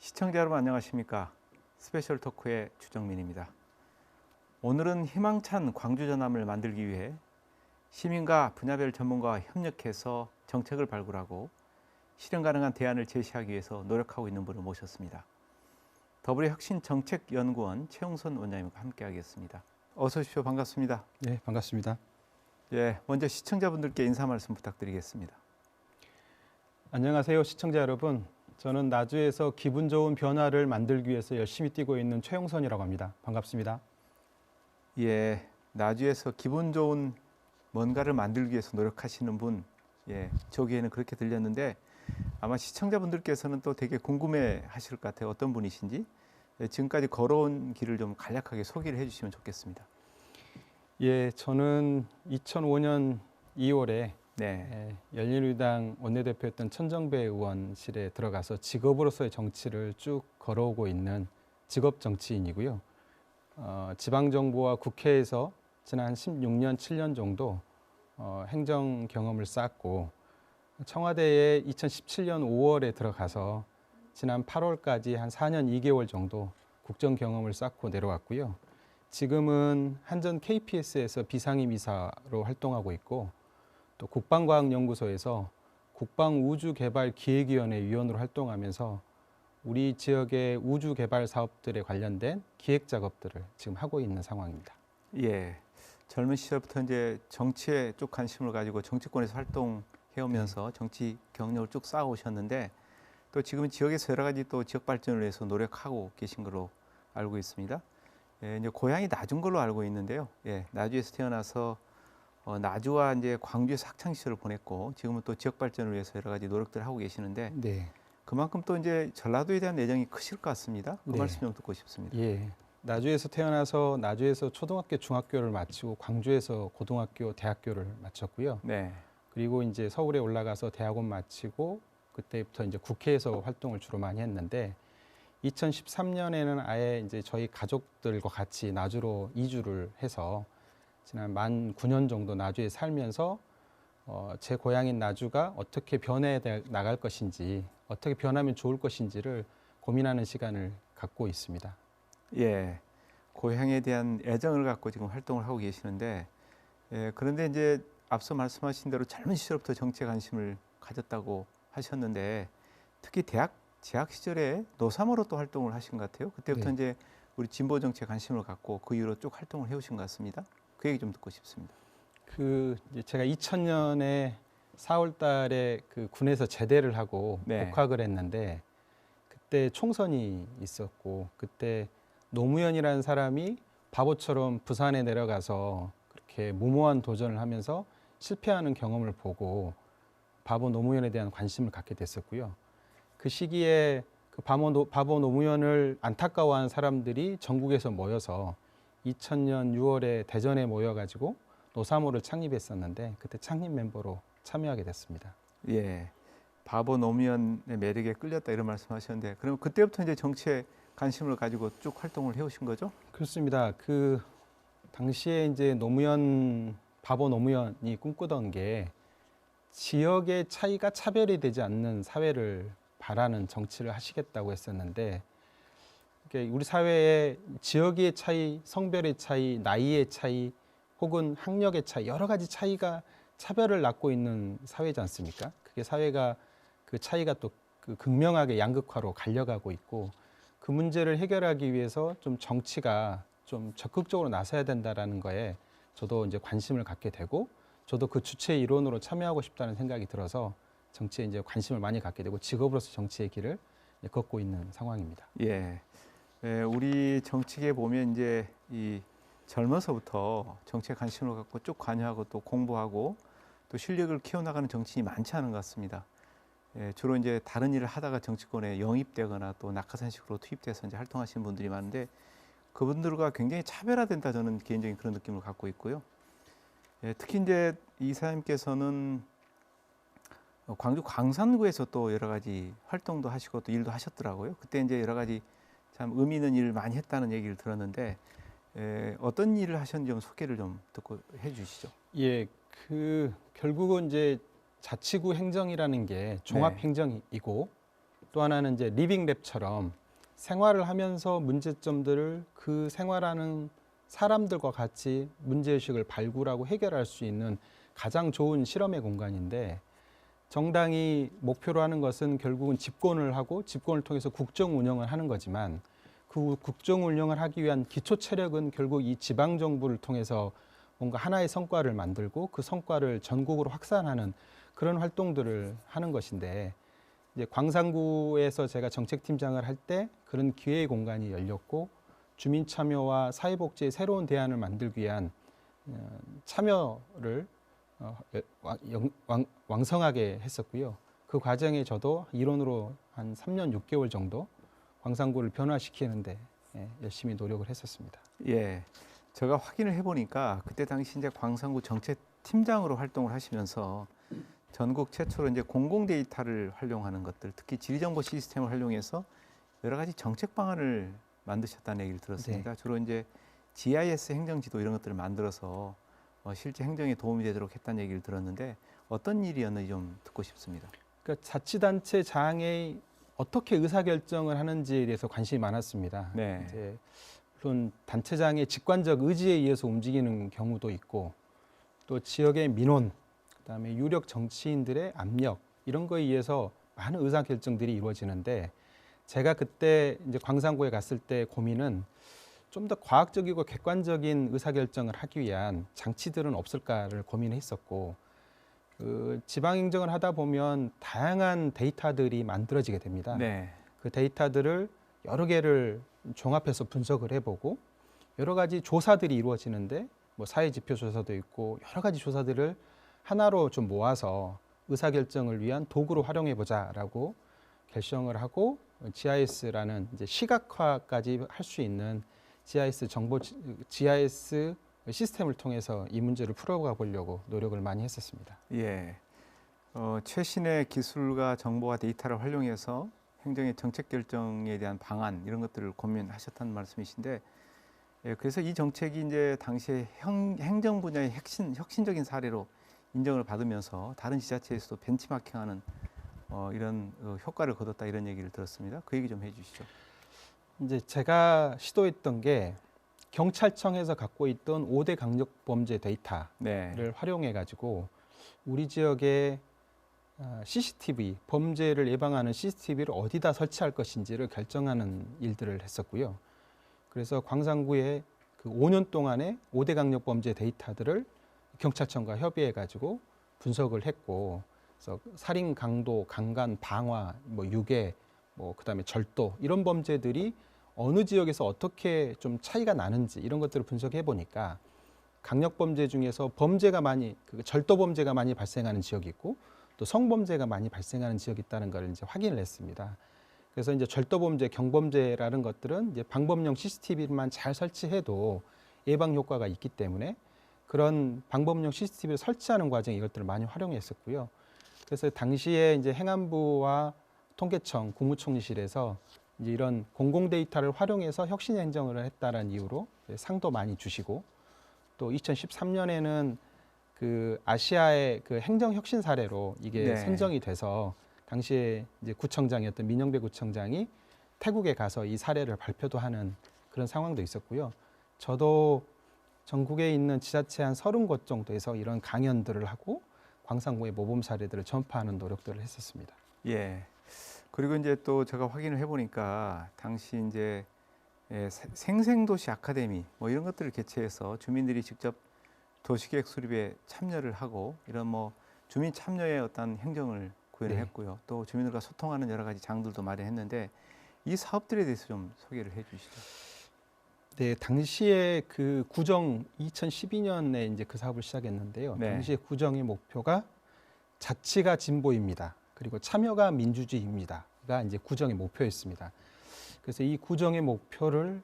시청자 여러분 안녕하십니까? 스페셜 토크의 주정민입니다. 오늘은 희망찬 광주 전함을 만들기 위해 시민과 분야별 전문가와 협력해서 정책을 발굴하고 실현 가능한 대안을 제시하기 위해서 노력하고 있는 분을 모셨습니다. 더불어혁신정책연구원 최용선 원장님과 함께하겠습니다. 어서 오십시오. 반갑습니다. 네, 반갑습니다. 예, 먼저 시청자분들께 인사 말씀 부탁드리겠습니다. 안녕하세요, 시청자 여러분. 저는 나주에서 기분 좋은 변화를 만들기 위해서 열심히 뛰고 있는 최용선이라고 합니다. 반갑습니다. 예, 나주에서 기분 좋은 뭔가를 만들기 위해서 노력하시는 분, 예, 저기에는 그렇게 들렸는데 아마 시청자분들께서는 또 되게 궁금해 하실 것 같아요. 어떤 분이신지. 예, 지금까지 걸어온 길을 좀 간략하게 소개를 해주시면 좋겠습니다. 예, 저는 2005년 2월에 네. 열린우리당 원내대표였던 천정배 의원실에 들어가서 직업으로서의 정치를 쭉 걸어오고 있는 직업 정치인이고요. 지방정부와 국회에서 지난 16년, 7년 정도 행정 경험을 쌓고 청와대에 2017년 5월에 들어가서 지난 8월까지 한 4년 2개월 정도 국정 경험을 쌓고 내려왔고요. 지금은 한전 KPS에서 비상임이사로 활동하고 있고 또 국방과학연구소에서 국방우주개발기획위원회 위원으로 활동하면서 우리 지역의 우주개발 사업들에 관련된 기획 작업들을 지금 하고 있는 상황입니다. 예, 젊은 시절부터 이제 정치에 쭉 관심을 가지고 정치권에서 활동해오면서 정치 경력을 쭉 쌓아오셨는데 또 지금은 지역에서 여러 가지 또 지역 발전을 위해서 노력하고 계신 걸로 알고 있습니다. 예, 이제 고향이 나주인 걸로 알고 있는데요. 예, 나주에서 태어나서 나주와 이제 광주에서 학창 시절을 보냈고 지금은 또 지역 발전을 위해서 여러 가지 노력들을 하고 계시는데 네. 그만큼 또 이제 전라도에 대한 애정이 크실 것 같습니다. 그 네. 말씀 좀 듣고 싶습니다. 예. 나주에서 태어나서 나주에서 초등학교, 중학교를 마치고 광주에서 고등학교, 대학교를 마쳤고요. 네. 그리고 이제 서울에 올라가서 대학원 마치고 그때부터 이제 국회에서 활동을 주로 많이 했는데 2013년에는 아예 이제 저희 가족들과 같이 나주로 이주를 해서 지난 만 9년 정도 나주에 살면서 제 고향인 나주가 어떻게 변해 나갈 것인지, 어떻게 변하면 좋을 것인지를 고민하는 시간을 갖고 있습니다. 예, 고향에 대한 애정을 갖고 지금 활동을 하고 계시는데, 예, 그런데 이제 앞서 말씀하신 대로 젊은 시절부터 정치에 관심을 가졌다고 하셨는데, 특히 재학 시절에 노사모로 또 활동을 하신 것 같아요. 그때부터 네. 이제 우리 진보 정치에 관심을 갖고 그 이후로 쭉 활동을 해오신 것 같습니다. 그 얘기 좀 듣고 싶습니다. 이제 제가 2000년에 4월달에 그 군에서 제대를 하고 네. 복학을 했는데 그때 총선이 있었고 그때 노무현이라는 사람이 바보처럼 부산에 내려가서 그렇게 무모한 도전을 하면서 실패하는 경험을 보고 바보 노무현에 대한 관심을 갖게 됐었고요. 그 시기에 그 바보 노무현을 안타까워하는 사람들이 전국에서 모여서 2000년 6월에 대전에 모여가지고 노사모를 창립했었는데 그때 창립 멤버로 참여하게 됐습니다. 예, 바보 노무현의 매력에 끌렸다 이런 말씀하셨는데, 그럼 그때부터 이제 정치에 관심을 가지고 쭉 활동을 해오신 거죠? 그렇습니다. 그 당시에 이제 바보 노무현이 꿈꾸던 게 지역의 차이가 차별이 되지 않는 사회를 바라는 정치를 하시겠다고 했었는데 우리 사회에 지역의 차이, 성별의 차이, 나이의 차이, 혹은 학력의 차이, 여러 가지 차별을 낳고 있는 사회지 않습니까? 그게 사회가 그 차이가 또 그 극명하게 양극화로 갈려가고 있고 그 문제를 해결하기 위해서 좀 정치가 좀 적극적으로 나서야 된다라는 거에 저도 이제 관심을 갖게 되고 저도 그 주체 일원으로 참여하고 싶다는 생각이 들어서 정치에 이제 관심을 많이 갖게 되고 직업으로서 정치의 길을 걷고 있는 상황입니다. 예. 예, 우리 정치계에 보면 이제 이 젊어서부터 정치에 관심을 갖고 쭉 관여하고 또 공부하고 또 실력을 키워나가는 정치인이 많지 않은 것 같습니다. 예, 주로 이제 다른 일을 하다가 정치권에 영입되거나 또 낙하산식으로 투입돼서 이제 활동하시는 분들이 많은데 그분들과 굉장히 차별화된다 저는 개인적인 그런 느낌을 갖고 있고요. 예, 특히 이제 이사님께서는 광주 광산구에서 또 여러 가지 활동도 하시고 또 일도 하셨더라고요. 그때 이제 여러 가지 참 의미 있는 일을 많이 했다는 얘기를 들었는데 어떤 일을 하셨는지 좀 소개를 좀 듣고 해주시죠. 예, 결국은 이제 자치구 행정이라는 게 종합 행정이고 또 하나는 이제 리빙랩처럼 생활을 하면서 문제점들을 그 생활하는 사람들과 같이 문제의식을 발굴하고 해결할 수 있는 가장 좋은 실험의 공간인데, 정당이 목표로 하는 것은 결국은 집권을 하고 집권을 통해서 국정 운영을 하는 거지만, 그 국정 운영을 하기 위한 기초 체력은 결국 이 지방 정부를 통해서 뭔가 하나의 성과를 만들고 그 성과를 전국으로 확산하는 그런 활동들을 하는 것인데, 이제 광산구에서 제가 정책팀장을 할 때 그런 기회의 공간이 열렸고, 주민 참여와 사회복지의 새로운 대안을 만들기 위한 참여를 왕성하게 했었고요. 그 과정에 저도 일원으로 한 3년 6개월 정도 광산구를 변화시키는데 열심히 노력을 했었습니다. 예, 제가 확인을 해보니까 그때 당시 이제 광산구 정책팀장으로 활동을 하시면서 전국 최초로 이제 공공 데이터를 활용하는 것들, 특히 지리정보 시스템을 활용해서 여러 가지 정책 방안을 만드셨다는 얘기를 들었습니다. 주로 이제 GIS 행정지도 이런 것들을 만들어서 실제 행정에 도움이 되도록 했다는 얘기를 들었는데, 어떤 일이었는지 좀 듣고 싶습니다. 그러니까 자치단체 장이 어떻게 의사결정을 하는지에 대해서 관심이 많았습니다. 네. 이제 물론 단체장의 직관적 의지에 의해서 움직이는 경우도 있고, 또 지역의 민원, 그다음에 유력 정치인들의 압력, 이런 거에 의해서 많은 의사결정들이 이루어지는데, 제가 그때 이제 광산구에 갔을 때 고민은 좀 더 과학적이고 객관적인 의사결정을 하기 위한 장치들은 없을까를 고민했었고, 그 지방행정을 하다 보면 다양한 데이터들이 만들어지게 됩니다. 네. 그 데이터들을 여러 개를 종합해서 분석을 해보고, 여러 가지 조사들이 이루어지는데, 뭐 사회지표 조사도 있고 여러 가지 조사들을 하나로 좀 모아서 의사결정을 위한 도구로 활용해보자라고 결정을 하고, GIS라는 이제 시각화까지 할 수 있는 GIS 시스템을 통해서 이 문제를 풀어가 보려고 노력을 많이 했었습니다. 예. 최신의 기술과 정보와 데이터를 활용해서 행정의 정책 결정에 대한 방안 이런 것들을 고민하셨다는 말씀이신데, 예, 그래서 이 정책이 이제 당시에 행정 분야의 혁신적인 사례로 인정을 받으면서 다른 지자체에서도 벤치마킹하는 이런 효과를 거뒀다, 이런 얘기를 들었습니다. 그 얘기 좀 해주시죠. 이제 제가 시도했던 게 경찰청에서 갖고 있던 5대 강력범죄 데이터를 네. 활용해 가지고 우리 지역에 CCTV, 범죄를 예방하는 CCTV를 어디다 설치할 것인지를 결정하는 일들을 했었고요. 그래서 광산구에 그 5년 동안의 5대 강력범죄 데이터들을 경찰청과 협의해 가지고 분석을 했고, 그래서 살인, 강도, 강간, 방화, 뭐 유괴, 뭐 그다음에 절도, 이런 범죄들이 어느 지역에서 어떻게 좀 차이가 나는지 이런 것들을 분석해 보니까, 강력범죄 중에서 범죄가 많이, 절도 범죄가 많이 발생하는 지역이 있고, 또 성범죄가 많이 발생하는 지역이 있다는 걸 이제 확인을 했습니다. 그래서 이제 절도 범죄, 경범죄라는 것들은 이제 방범용 CCTV만 잘 설치해도 예방 효과가 있기 때문에 그런 방범용 CCTV를 설치하는 과정에 이것들을 많이 활용했었고요. 그래서 당시에 이제 행안부와 통계청, 국무총리실에서 이제 이런 공공 데이터를 활용해서 혁신 행정을 했다는 이유로 상도 많이 주시고, 또 2013년에는 그 아시아의 그 행정 혁신 사례로 이게 네. 선정이 돼서, 당시에 이제 구청장이었던 민영배 구청장이 태국에 가서 이 사례를 발표도 하는 그런 상황도 있었고요. 저도 전국에 있는 지자체 한 30곳 정도에서 이런 강연들을 하고 광산구의 모범 사례들을 전파하는 노력들을 했었습니다. 예. 그리고 이제 또 제가 확인을 해보니까 당시 이제 생생도시 아카데미 뭐 이런 것들을 개최해서 주민들이 직접 도시계획 수립에 참여를 하고, 이런 뭐 주민 참여의 어떤 행정을 구현을 네. 했고요. 또 주민들과 소통하는 여러 가지 장들도 마련했는데, 이 사업들에 대해서 좀 소개를 해주시죠. 네, 당시에 그 구정 2012년에 이제 그 사업을 시작했는데요. 네. 당시에 구정의 목표가 자치가 진보입니다. 그리고 참여가 민주주의입니다.가 이제 구정의 목표였습니다. 그래서 이 구정의 목표를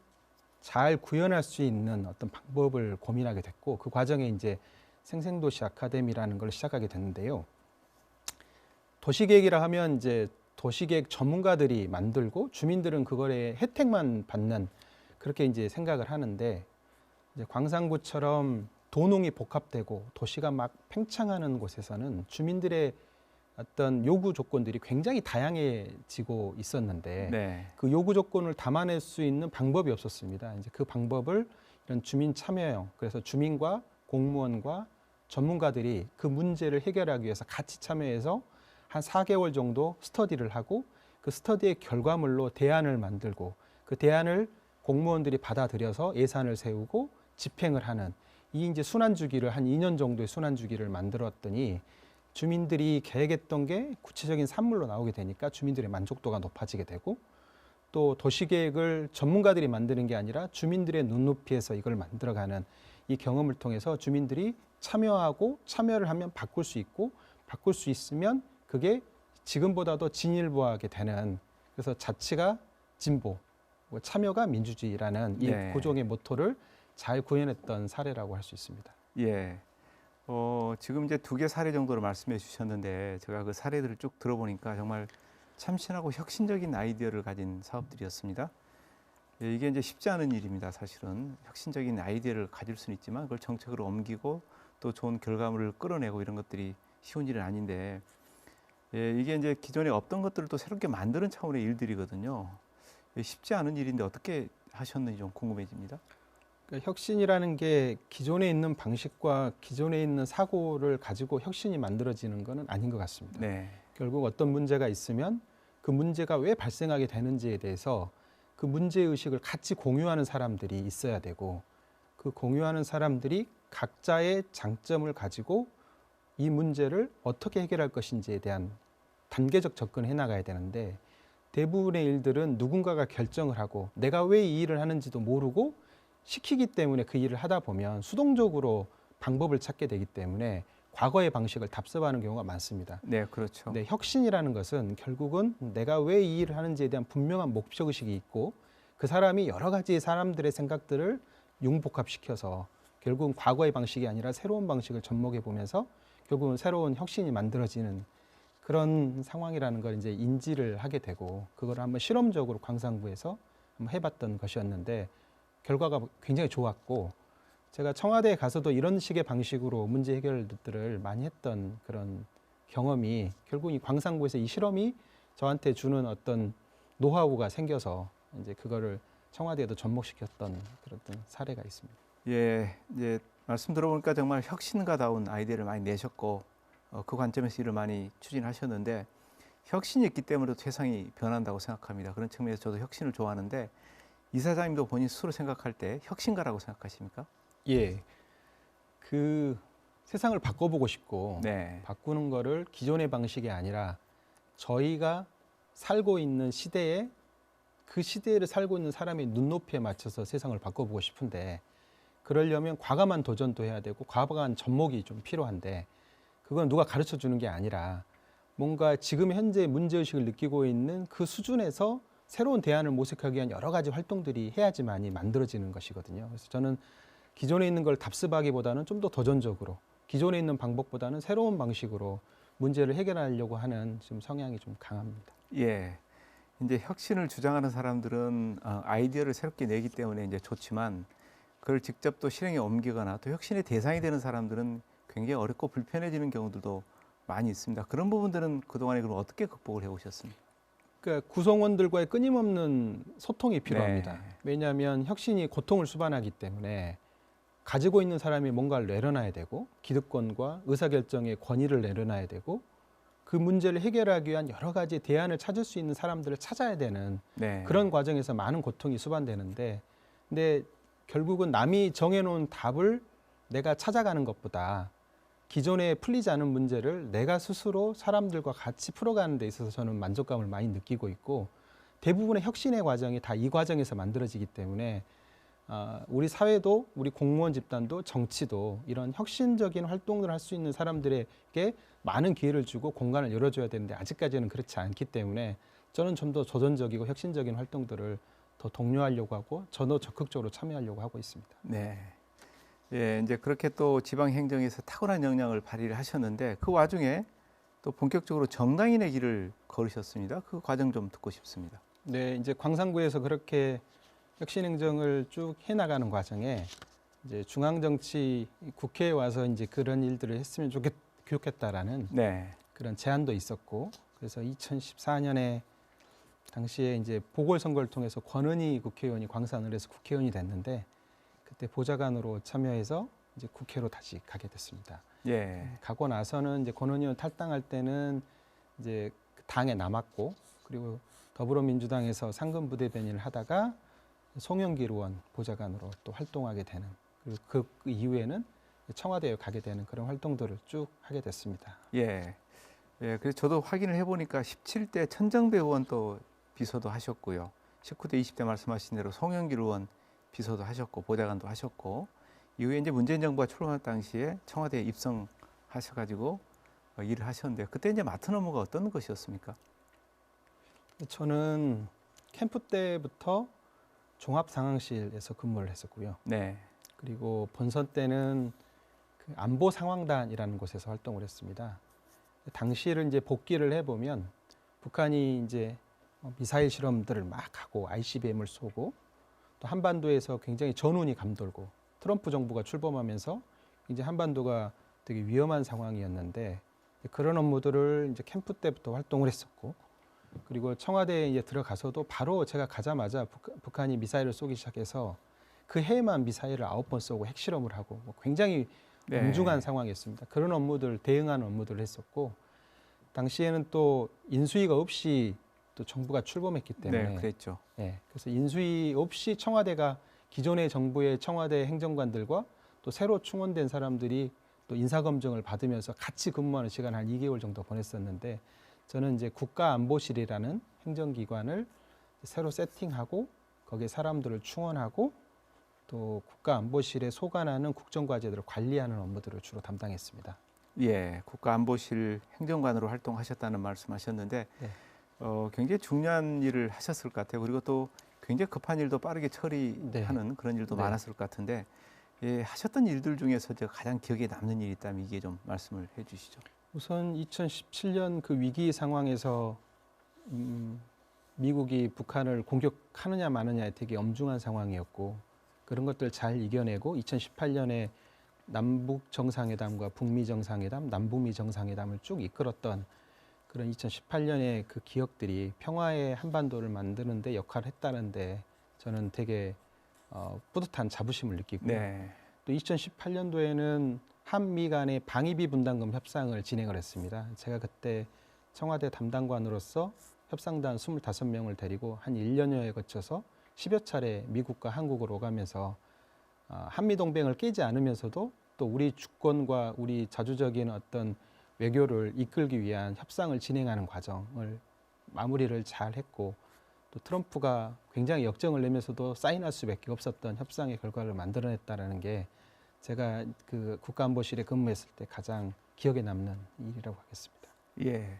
잘 구현할 수 있는 어떤 방법을 고민하게 됐고, 그 과정에 이제 생생도시 아카데미라는 걸 시작하게 됐는데요. 도시계획이라 하면 이제 도시계획 전문가들이 만들고 주민들은 그거에 혜택만 받는, 그렇게 이제 생각을 하는데, 이제 광산구처럼 도농이 복합되고 도시가 막 팽창하는 곳에서는 주민들의 어떤 요구 조건들이 굉장히 다양해지고 있었는데 네. 그 요구 조건을 담아낼 수 있는 방법이 없었습니다. 이제 그 방법을 이런 주민 참여형, 그래서 주민과 공무원과 전문가들이 그 문제를 해결하기 위해서 같이 참여해서 한 4개월 정도 스터디를 하고 그 스터디의 결과물로 대안을 만들고 그 대안을 공무원들이 받아들여서 예산을 세우고 집행을 하는 이 이제 순환 주기를 한 2년 정도의 순환 주기를 만들었더니 주민들이 계획했던 게 구체적인 산물로 나오게 되니까 주민들의 만족도가 높아지게 되고 또 도시계획을 전문가들이 만드는 게 아니라 주민들의 눈높이에서 이걸 만들어가는 이 경험을 통해서 주민들이 참여하고 참여를 하면 바꿀 수 있고 바꿀 수 있으면 그게 지금보다도 진일보하게 되는 그래서 자치가 진보, 뭐 참여가 민주주의라는 이 네. 고종의 모토를 잘 구현했던 사례라고 할 수 있습니다. 예. 지금 이제 2개 사례 정도로 말씀해 주셨는데 제가 그 사례들을 쭉 들어보니까 정말 참신하고 혁신적인 아이디어를 가진 사업들이었습니다. 예, 이게 이제 쉽지 않은 일입니다. 사실은 혁신적인 아이디어를 가질 수는 있지만 그걸 정책으로 옮기고 또 좋은 결과물을 끌어내고 이런 것들이 쉬운 일은 아닌데 예, 이게 이제 기존에 없던 것들을 또 새롭게 만드는 차원의 일들이거든요. 예, 쉽지 않은 일인데 어떻게 하셨는지 좀 궁금해집니다. 그러니까 혁신이라는 게 기존에 있는 방식과 기존에 있는 사고를 가지고 혁신이 만들어지는 것은 아닌 것 같습니다. 네. 결국 어떤 문제가 있으면 그 문제가 왜 발생하게 되는지에 대해서 그 문제의식을 같이 공유하는 사람들이 있어야 되고 그 공유하는 사람들이 각자의 장점을 가지고 이 문제를 어떻게 해결할 것인지에 대한 단계적 접근을 해나가야 되는데 대부분의 일들은 누군가가 결정을 하고 내가 왜 이 일을 하는지도 모르고 시키기 때문에 그 일을 하다 보면 수동적으로 방법을 찾게 되기 때문에 과거의 방식을 답습하는 경우가 많습니다. 네, 그렇죠. 네, 혁신이라는 것은 결국은 내가 왜 이 일을 하는지에 대한 분명한 목적의식이 있고 그 사람이 여러 가지 사람들의 생각들을 융복합시켜서 결국은 과거의 방식이 아니라 새로운 방식을 접목해 보면서 결국은 새로운 혁신이 만들어지는 그런 상황이라는 걸 이제 인지를 하게 되고 그걸 한번 실험적으로 광산구에서 한번 해봤던 것이었는데 결과가 굉장히 좋았고 제가 청와대에 가서도 이런 식의 방식으로 문제 해결들을 많이 했던 그런 경험이 결국 이 광산구에서 이 실험이 저한테 주는 어떤 노하우가 생겨서 이제 그거를 청와대에도 접목시켰던 그런 사례가 있습니다. 예, 이제 말씀 들어보니까 정말 혁신가다운 아이디어를 많이 내셨고 그 관점에서 일을 많이 추진하셨는데 혁신이 있기 때문에 세상이 변한다고 생각합니다. 그런 측면에서 저도 혁신을 좋아하는데 이사장님도 본인 스스로 생각할 때 혁신가라고 생각하십니까? 예, 그 세상을 바꿔보고 싶고 네, 바꾸는 거를 기존의 방식이 아니라 저희가 살고 있는 시대에 그 시대를 살고 있는 사람의 눈높이에 맞춰서 세상을 바꿔보고 싶은데 그러려면 과감한 도전도 해야 되고 과감한 접목이 좀 필요한데 그건 누가 가르쳐 주는 게 아니라 뭔가 지금 현재 문제의식을 느끼고 있는 그 수준에서 새로운 대안을 모색하기 위한 여러 가지 활동들이 해야지만이 만들어지는 것이거든요. 그래서 저는 기존에 있는 걸 답습하기보다는 좀 더 도전적으로 기존에 있는 방법보다는 새로운 방식으로 문제를 해결하려고 하는 좀 성향이 좀 강합니다. 예. 이제 혁신을 주장하는 사람들은 아이디어를 새롭게 내기 때문에 이제 좋지만 그걸 직접 또 실행에 옮기거나 또 혁신의 대상이 되는 사람들은 굉장히 어렵고 불편해지는 경우들도 많이 있습니다. 그런 부분들은 그동안에 그럼 어떻게 극복을 해오셨습니까? 그러니까 구성원들과의 끊임없는 소통이 필요합니다. 네. 왜냐하면 혁신이 고통을 수반하기 때문에 가지고 있는 사람이 뭔가를 내려놔야 되고 기득권과 의사결정의 권위를 내려놔야 되고 그 문제를 해결하기 위한 여러 가지 대안을 찾을 수 있는 사람들을 찾아야 되는 네. 그런 과정에서 많은 고통이 수반되는데 근데 결국은 남이 정해놓은 답을 내가 찾아가는 것보다 기존에 풀리지 않은 문제를 내가 스스로 사람들과 같이 풀어가는 데 있어서 저는 만족감을 많이 느끼고 있고 대부분의 혁신의 과정이 다 이 과정에서 만들어지기 때문에 우리 사회도 우리 공무원 집단도 정치도 이런 혁신적인 활동을 할 수 있는 사람들에게 많은 기회를 주고 공간을 열어줘야 되는데 아직까지는 그렇지 않기 때문에 저는 좀 더 도전적이고 혁신적인 활동들을 더 독려하려고 하고 저도 적극적으로 참여하려고 하고 있습니다. 네. 예, 이제 그렇게 또 지방 행정에서 탁월한 역량을 발휘를 하셨는데 그 와중에 또 본격적으로 정당인의 길을 걸으셨습니다. 그 과정 좀 듣고 싶습니다. 네, 이제 광산구에서 그렇게 혁신행정을 쭉 해나가는 과정에 이제 중앙정치 국회에 와서 이제 그런 일들을 했으면 좋겠다라는 네. 그런 제안도 있었고, 그래서 2014년에 당시에 이제 보궐선거를 통해서 권은희 국회의원이 광산을 해서 국회의원이 됐는데, 그때 보좌관으로 참여해서 이제 국회로 다시 가게 됐습니다. 예. 가고 나서는 이제 권은희 의원 탈당할 때는 이제 당에 남았고, 그리고 더불어민주당에서 상근 부대변인을 하다가 송영길 의원 보좌관으로 또 활동하게 되는, 그리고 그 이후에는 청와대에 가게 되는 그런 활동들을 쭉 하게 됐습니다. 예. 예. 그래서 저도 확인을 해보니까 17대 천정배 의원 또 비서도 하셨고요. 19대 20대 말씀하신 대로 송영길 의원 비서도 하셨고 보좌관도 하셨고, 이후에 이제 문재인 정부가 출범할 당시에 청와대에 입성하셔가지고 일을 하셨는데, 그때 이제 맡은 업무가 어떤 것이었습니까? 저는 캠프 때부터 종합상황실에서 근무를 했었고요. 네. 그리고 본선 때는 그 안보 상황단이라는 곳에서 활동을 했습니다. 당시를 이제 복기를 해보면 북한이 이제 미사일 실험들을 막 하고 ICBM을 쏘고, 또 한반도에서 굉장히 전운이 감돌고 트럼프 정부가 출범하면서 이제 한반도가 되게 위험한 상황이었는데, 그런 업무들을 이제 캠프 때부터 활동을 했었고, 그리고 청와대에 이제 들어가서도 바로 제가 가자마자 북한이 미사일을 쏘기 시작해서 그 해에만 미사일을 9번 쏘고 핵실험을 하고 굉장히 네. 엄중한 상황이었습니다. 그런 업무들, 대응하는 업무들을 했었고, 당시에는 또 인수위가 없이 또 정부가 출범했기 때문에, 네, 그랬죠. 예, 그래서 인수위 없이 청와대가 기존의 정부의 청와대 행정관들과 또 새로 충원된 사람들이 또 인사검증을 받으면서 같이 근무하는 시간 한 2개월 정도 보냈었는데, 저는 이제 국가안보실이라는 행정기관을 새로 세팅하고 거기에 사람들을 충원하고 또 국가안보실에 소관하는 국정과제들을 관리하는 업무들을 주로 담당했습니다. 예, 국가안보실 행정관으로 활동하셨다는 말씀하셨는데, 네. 굉장히 중요한 일을 하셨을 것 같아요. 그리고 또 굉장히 급한 일도 빠르게 처리하는 그런 일도 네. 많았을 것 같은데, 예, 하셨던 일들 중에서 가장 기억에 남는 일이 있다면 이게 좀 말씀을 해주시죠. 우선 2017년 그 위기 상황에서 미국이 북한을 공격하느냐 마느냐에 되게 엄중한 상황이었고, 그런 것들 잘 이겨내고 2018년에 남북 정상회담과 북미 정상회담, 남북미 정상회담을 쭉 이끌었던 그런 2018년의 그 기억들이 평화의 한반도를 만드는 데 역할을 했다는데 저는 되게 뿌듯한 자부심을 느끼고요. 네. 또 2018년도에는 한미 간의 방위비 분담금 협상을 진행을 했습니다. 제가 그때 청와대 담당관으로서 협상단 25명을 데리고 한 1년여에 거쳐서 10여 차례 미국과 한국을 오가면서 한미 동맹을 깨지 않으면서도 또 우리 주권과 우리 자주적인 어떤 외교를 이끌기 위한 협상을 진행하는 과정을 마무리를 잘 했고, 또 트럼프가 굉장히 역정을 내면서도 사인할 수밖에 없었던 협상의 결과를 만들어냈다는 게 제가 그 국가안보실에 근무했을 때 가장 기억에 남는 일이라고 하겠습니다. 예.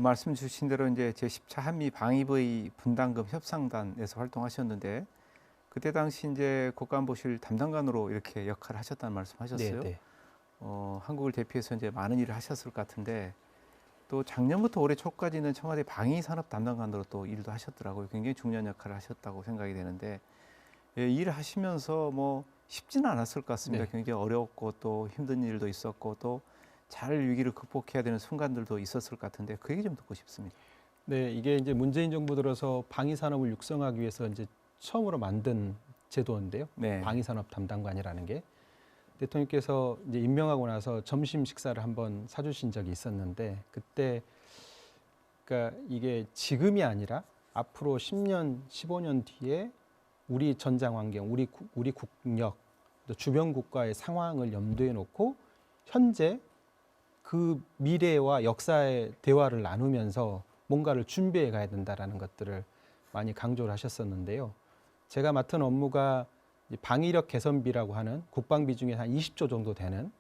말씀 주신 대로 이제 제10차 한미 방위비 분담금 협상단에서 활동하셨는데, 그때 당시 이제 국가안보실 담당관으로 이렇게 역할을 하셨다는 말씀하셨어요. 네. 한국을 대표해서 이제 많은 일을 하셨을 것 같은데, 또 작년부터 올해 초까지는 청와대 방위산업 담당관으로 또 일도 하셨더라고요. 굉장히 중요한 역할을 하셨다고 생각이 되는데, 예, 일을 하시면서 뭐 쉽지는 않았을 것 같습니다. 네. 굉장히 어렵고 또 힘든 일도 있었고 또 잘 위기를 극복해야 되는 순간들도 있었을 것 같은데, 그 얘기 좀 듣고 싶습니다. 네, 이게 이제 문재인 정부 들어서 방위산업을 육성하기 위해서 이제 처음으로 만든 제도인데요. 네. 방위산업 담당관이라는 게 대통령께서 이제 임명하고 나서 점심 식사를 한번 사주신 적이 있었는데, 그때 그러니까 이게 지금이 아니라 앞으로 10년, 15년 뒤에 우리 전장 환경, 우리 국력, 또 주변 국가의 상황을 염두에 놓고 현재 그 미래와 역사의 대화를 나누면서 뭔가를 준비해 가야 된다라는 것들을 많이 강조를 하셨었는데요. 제가 맡은 업무가 방위력 개선비라고 하는 국방비 중에 한 20조 정도 되는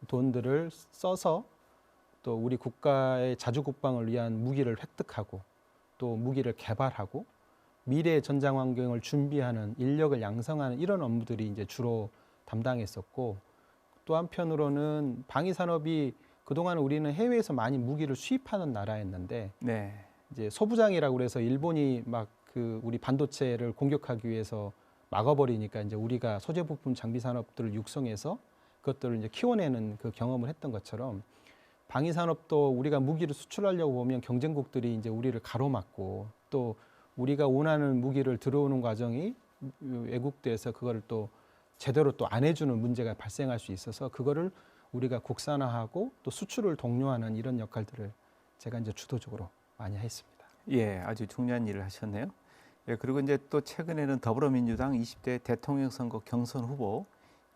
돈들을 써서 또 우리 국가의 자주 국방을 위한 무기를 획득하고 또 무기를 개발하고 미래의 전장 환경을 준비하는 인력을 양성하는 이런 업무들이 이제 주로 담당했었고, 또 한편으로는 방위 산업이 그동안 우리는 해외에서 많이 무기를 수입하는 나라였는데, 네. 이제 소부장이라고 그래서 일본이 막 그 우리 반도체를 공격하기 위해서 막아버리니까 이제 우리가 소재 부품 장비 산업들을 육성해서 그것들을 이제 키워내는 그 경험을 했던 것처럼, 방위 산업도 우리가 무기를 수출하려고 보면 경쟁국들이 이제 우리를 가로막고 또 우리가 원하는 무기를 들어오는 과정이 외국대에서 그거를 또 제대로 또 안 해주는 문제가 발생할 수 있어서 그거를 우리가 국산화하고 또 수출을 독려하는 이런 역할들을 제가 이제 주도적으로 많이 했습니다. 예, 아주 중요한 일을 하셨네요. 예, 그리고 이제 또 최근에는 더불어민주당 20대 대통령 선거 경선 후보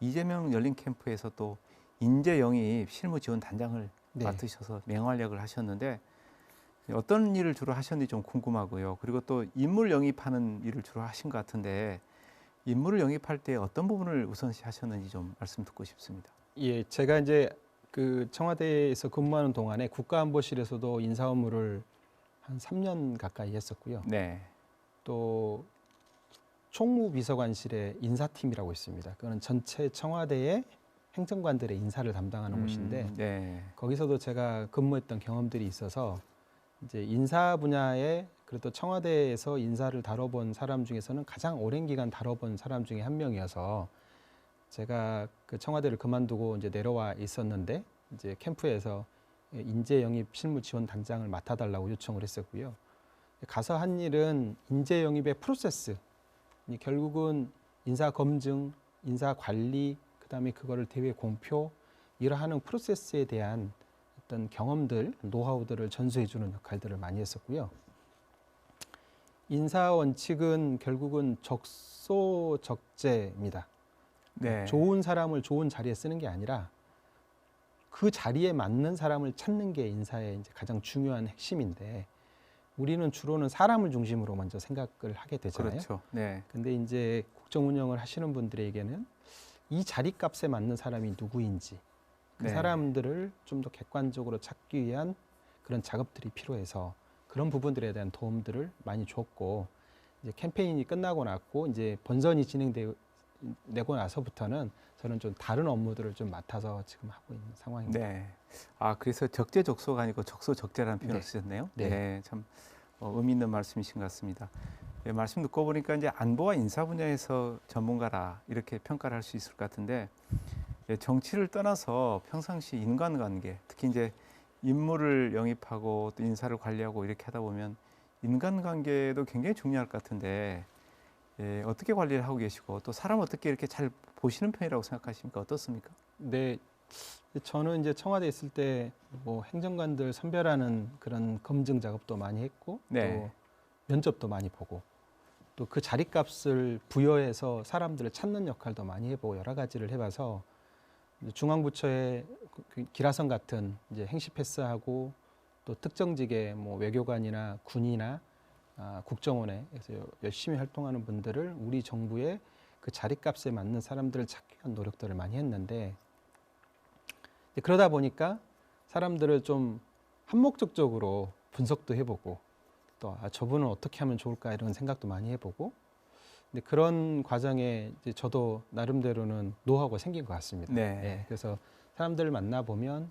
이재명 열린 캠프에서 또 인재 영입 실무 지원 단장을 네. 맡으셔서 맹활약을 하셨는데 어떤 일을 주로 하셨는지 좀 궁금하고요. 그리고 또 인물 영입하는 일을 주로 하신 것 같은데 인물을 영입할 때 어떤 부분을 우선시 하셨는지 좀 말씀 듣고 싶습니다. 예, 제가 이제 그 청와대에서 근무하는 동안에 국가안보실에서도 인사 업무를 한 3년 가까이 했었고요. 네. 또 총무비서관실에 인사팀이라고 있습니다. 그거는 전체 청와대의 행정관들의 인사를 담당하는 곳인데 네. 거기서도 제가 근무했던 경험들이 있어서 이제 인사 분야에 그래도 청와대에서 인사를 다뤄본 사람 중에서는 가장 오랜 기간 다뤄본 사람 중에 한 명이어서 제가 그 청와대를 그만두고 이제 내려와 있었는데 이제 캠프에서 인재 영입 실무 지원 단장을 맡아달라고 요청을 했었고요. 가서 한 일은 인재 영입의 프로세스, 결국은 인사 검증, 인사 관리, 그다음에 그거를 대외 공표 이러하는 프로세스에 대한 어떤 경험들, 노하우들을 전수해주는 역할들을 많이 했었고요. 인사 원칙은 결국은 적소적재입니다. 네. 좋은 사람을 좋은 자리에 쓰는 게 아니라 그 자리에 맞는 사람을 찾는 게 인사의 이제 가장 중요한 핵심인데 우리는 주로는 사람을 중심으로 먼저 생각을 하게 되잖아요. 그렇죠. 네. 근데 이제 국정 운영을 하시는 분들에게는 이 자리값에 맞는 사람이 누구인지 그 네. 사람들을 좀 더 객관적으로 찾기 위한 그런 작업들이 필요해서 그런 부분들에 대한 도움들을 많이 줬고 이제 캠페인이 끝나고 났고 이제 본선이 진행되고 나서부터는 저는 좀 다른 업무들을 좀 맡아서 지금 하고 있는 상황입니다. 네. 아, 그래서 적재적소가 아니고 적소적재라는 표현을 네. 쓰셨네요. 네. 네. 참 의미 있는 말씀이신 것 같습니다. 네, 말씀 듣고 보니까 이제 안보와 인사 분야에서 전문가라 이렇게 평가를 할 수 있을 것 같은데 예, 정치를 떠나서 평상시 인간관계, 특히 이제 인물을 영입하고 또 인사를 관리하고 이렇게 하다 보면 인간관계도 굉장히 중요할 것 같은데 예, 어떻게 관리를 하고 계시고 또 사람 어떻게 이렇게 잘 보시는 편이라고 생각하십니까? 어떻습니까? 네, 저는 이제 청와대에 있을 때 뭐 행정관들 선별하는 그런 검증 작업도 많이 했고 네. 또 면접도 많이 보고 또 그 자리값을 부여해서 사람들을 찾는 역할도 많이 해보고 여러 가지를 해봐서 중앙부처의 그 기라성 같은 이제 행시 패스하고 또 특정직의 뭐 외교관이나 군이나 국정원에서 열심히 활동하는 분들을 우리 정부의 그 자리값에 맞는 사람들을 찾기 위한 노력들을 많이 했는데 그러다 보니까 사람들을 좀 한목적적으로 분석도 해보고 또 저분은 어떻게 하면 좋을까 이런 생각도 많이 해보고 근데 그런 과정에 이제 저도 나름대로는 노하우가 생긴 것 같습니다. 네. 예, 그래서 사람들을 만나보면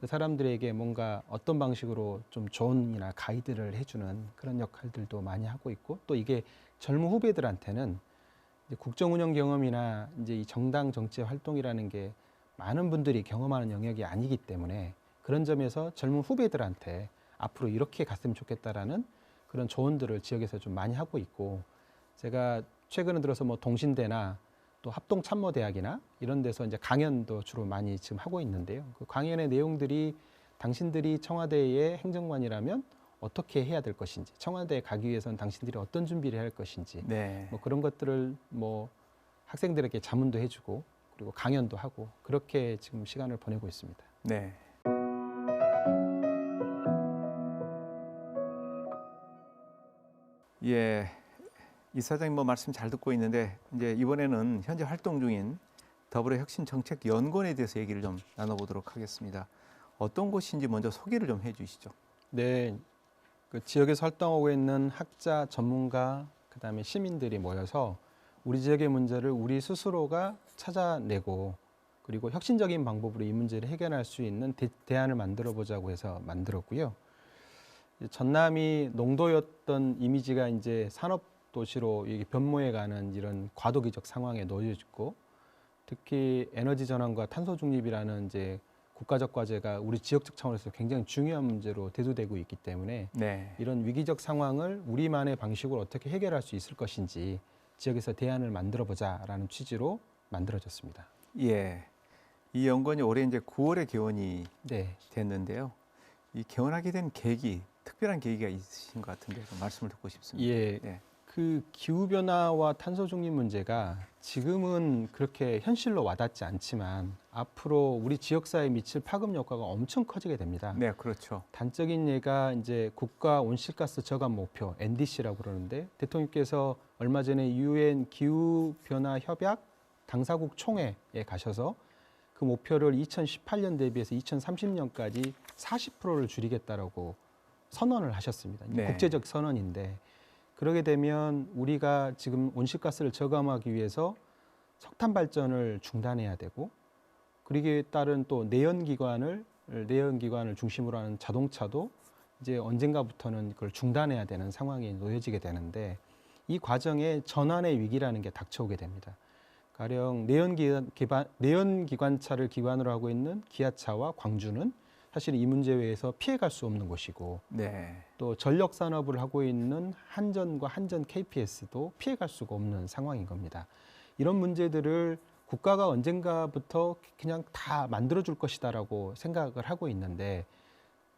그 사람들에게 뭔가 어떤 방식으로 좀 조언이나 가이드를 해주는 그런 역할들도 많이 하고 있고 또 이게 젊은 후배들한테는 이제 국정 운영 경험이나 이제 이 정당 정치 활동이라는 게 많은 분들이 경험하는 영역이 아니기 때문에 그런 점에서 젊은 후배들한테 앞으로 이렇게 갔으면 좋겠다라는 그런 조언들을 지역에서 좀 많이 하고 있고 제가 최근에 들어서 뭐 동신대나 또 합동참모대학이나 이런 데서 이제 강연도 주로 많이 지금 하고 있는데요. 그 강연의 내용들이 당신들이 청와대의 행정관이라면 어떻게 해야 될 것인지, 청와대에 가기 위해서는 당신들이 어떤 준비를 해야 할 것인지, 네. 뭐 그런 것들을 뭐 학생들에게 자문도 해주고 그리고 강연도 하고 그렇게 지금 시간을 보내고 있습니다. 네. 예. 이사장님 뭐 말씀 잘 듣고 있는데 이제 이번에는 현재 활동 중인 더불어혁신정책연구원에 대해서 얘기를 좀 나눠보도록 하겠습니다. 어떤 곳인지 먼저 소개를 좀 해주시죠. 네, 그 지역에서 활동하고 있는 학자, 전문가, 그다음에 시민들이 모여서 우리 지역의 문제를 우리 스스로가 찾아내고 그리고 혁신적인 방법으로 이 문제를 해결할 수 있는 대안을 만들어 보자고 해서 만들었고요. 전남이 농도였던 이미지가 이제 산업 도시로 이게 변모해가는 이런 과도기적 상황에 놓여 있고 특히 에너지 전환과 탄소 중립이라는 이제 국가적 과제가 우리 지역적 차원에서 굉장히 중요한 문제로 대두되고 있기 때문에 네. 이런 위기적 상황을 우리만의 방식으로 어떻게 해결할 수 있을 것인지 지역에서 대안을 만들어 보자라는 취지로 만들어졌습니다. 예. 이 연구원이 올해 이제 9월에 개원이 네. 됐는데요. 이 개원하게 된 계기, 특별한 계기가 있으신 것 같은데 좀 말씀을 듣고 싶습니다. 예. 네. 그 기후 변화와 탄소 중립 문제가 지금은 그렇게 현실로 와닿지 않지만 앞으로 우리 지역사회에 미칠 파급 효과가 엄청 커지게 됩니다. 네, 그렇죠. 단적인 예가 이제 국가 온실가스 저감 목표 NDC라고 그러는데 대통령께서 얼마 전에 유엔 기후 변화 협약 당사국 총회에 가셔서 그 목표를 2018년 대비해서 2030년까지 40%를 줄이겠다라고 선언을 하셨습니다. 네. 국제적 선언인데 그러게 되면 우리가 지금 온실가스를 저감하기 위해서 석탄 발전을 중단해야 되고 그러기에 따른 또 내연기관을 중심으로 하는 자동차도 이제 언젠가부터는 그걸 중단해야 되는 상황이 놓여지게 되는데 이 과정에 전환의 위기라는 게 닥쳐오게 됩니다. 가령 내연기관차를 기반으로 하고 있는 기아차와 광주는 사실 이 문제 외에서 피해갈 수 없는 곳이고 네. 또 전력 산업을 하고 있는 한전과 한전 KPS도 피해갈 수가 없는 상황인 겁니다. 이런 문제들을 국가가 언젠가부터 그냥 다 만들어줄 것이다라고 생각을 하고 있는데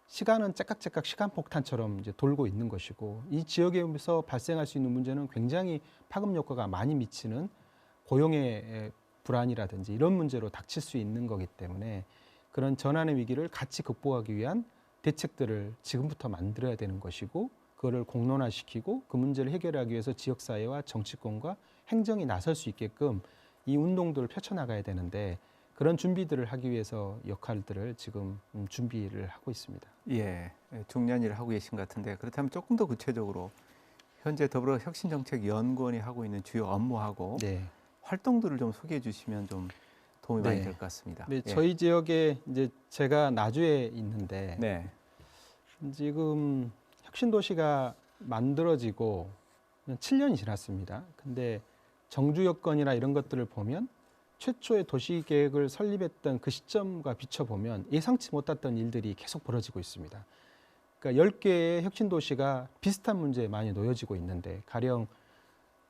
시간은 째깍째깍 시간폭탄처럼 이제 돌고 있는 것이고 이 지역에서 발생할 수 있는 문제는 굉장히 파급 효과가 많이 미치는 고용의 불안이라든지 이런 문제로 닥칠 수 있는 거기 때문에 그런 전환의 위기를 같이 극복하기 위한 대책들을 지금부터 만들어야 되는 것이고 그거를 공론화시키고 그 문제를 해결하기 위해서 지역사회와 정치권과 행정이 나설 수 있게끔 이 운동들을 펼쳐나가야 되는데 그런 준비들을 하기 위해서 역할들을 지금 준비를 하고 있습니다. 예. 중요한 일을 하고 계신 것 같은데 그렇다면 조금 더 구체적으로 현재 더불어혁신정책연구원이 하고 있는 주요 업무하고 네. 활동들을 좀 소개해 주시면 좀 도움이 많이 네. 될 것 같습니다. 네, 예. 저희 지역에 이제 제가 나주에 있는데 네. 지금 혁신도시가 만들어지고 7년이 지났습니다. 근데 정주 여건이나 이런 것들을 보면 최초의 도시계획을 설립했던 그 시점과 비춰보면 예상치 못했던 일들이 계속 벌어지고 있습니다. 그러니까 10개의 혁신도시가 비슷한 문제에 많이 놓여지고 있는데 가령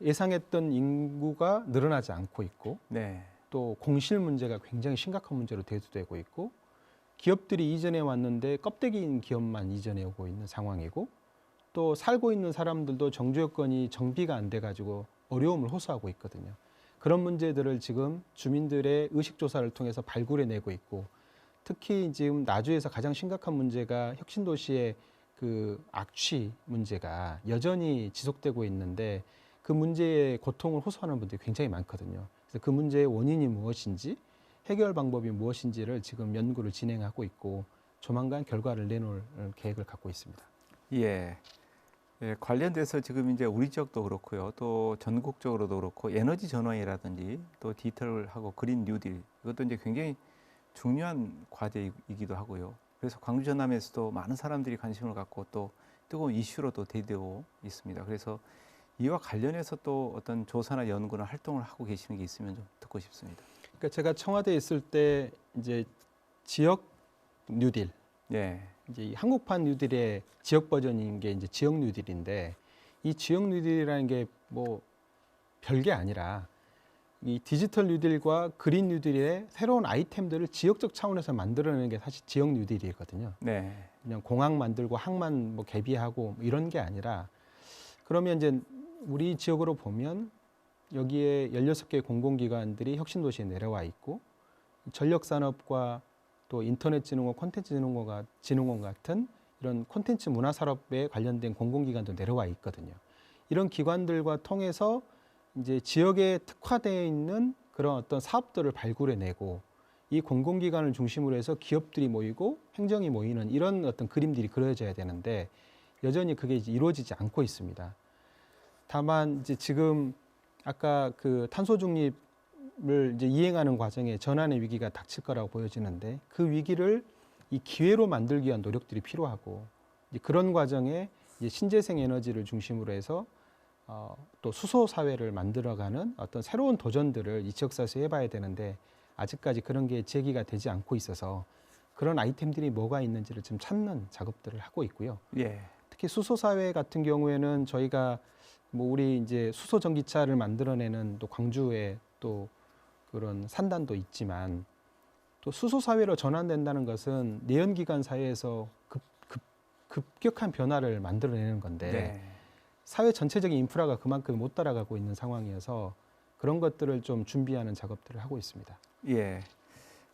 예상했던 인구가 늘어나지 않고 있고 네. 또 공실 문제가 굉장히 심각한 문제로 대두되고 있고 기업들이 이전해 왔는데 껍데기인 기업만 이전해 오고 있는 상황이고 또 살고 있는 사람들도 정주 여건이 정비가 안 돼 가지고 어려움을 호소하고 있거든요. 그런 문제들을 지금 주민들의 의식 조사를 통해서 발굴해 내고 있고 특히 지금 나주에서 가장 심각한 문제가 혁신도시의 그 악취 문제가 여전히 지속되고 있는데 그 문제의 고통을 호소하는 분들이 굉장히 많거든요. 그래서 그 문제의 원인이 무엇인지 해결 방법이 무엇인지를 지금 연구를 진행하고 있고 조만간 결과를 내놓을 계획을 갖고 있습니다. 예. 예, 관련돼서 지금 이제 우리 지역도 그렇고요. 또 전국적으로도 그렇고 에너지 전환이라든지 또 디지털하고 그린 뉴딜 이것도 이제 굉장히 중요한 과제이기도 하고요. 그래서 광주 전남에서도 많은 사람들이 관심을 갖고 또 뜨거운 이슈로도 대두되고 있습니다. 그래서 이와 관련해서 또 어떤 조사나 연구나 활동을 하고 계시는 게 있으면 좀 듣고 싶습니다. 그러니까 제가 청와대에 있을 때 이제 지역 뉴딜 예. 이제 이 한국판 뉴딜의 지역 버전인 게 이제 지역 뉴딜인데 이 지역 뉴딜이라는 게 뭐 별게 아니라 이 디지털 뉴딜과 그린 뉴딜의 새로운 아이템들을 지역적 차원에서 만들어내는 게 사실 지역 뉴딜이거든요. 네. 그냥 공항 만들고 항만 뭐 개비하고 뭐 이런 게 아니라 그러면 이제 우리 지역으로 보면 여기에 16개 공공기관들이 혁신도시에 내려와 있고 전력산업과 또 인터넷진흥원, 콘텐츠진흥원 같은 이런 콘텐츠 문화산업에 관련된 공공기관도 내려와 있거든요. 이런 기관들과 통해서 이제 지역에 특화되어 있는 그런 어떤 사업들을 발굴해내고 이 공공기관을 중심으로 해서 기업들이 모이고 행정이 모이는 이런 어떤 그림들이 그려져야 되는데 여전히 그게 이제 이루어지지 않고 있습니다. 다만 이제 지금 아까 그 탄소 중립을 이제 이행하는 과정에 전환의 위기가 닥칠 거라고 보여지는데 그 위기를 이 기회로 만들기 위한 노력들이 필요하고 이제 그런 과정에 이제 신재생 에너지를 중심으로 해서 또 수소 사회를 만들어가는 어떤 새로운 도전들을 이 지역사회에서 해봐야 되는데 아직까지 그런 게 제기가 되지 않고 있어서 그런 아이템들이 뭐가 있는지를 지금 찾는 작업들을 하고 있고요. 예. 특히 수소 사회 같은 경우에는 저희가 뭐 우리 이제 수소 전기차를 만들어내는 또 광주에 또 그런 산단도 있지만 또 수소 사회로 전환된다는 것은 내연기관 사회에서 급격한 변화를 만들어내는 건데 네. 사회 전체적인 인프라가 그만큼 못 따라가고 있는 상황이어서 그런 것들을 좀 준비하는 작업들을 하고 있습니다. 예.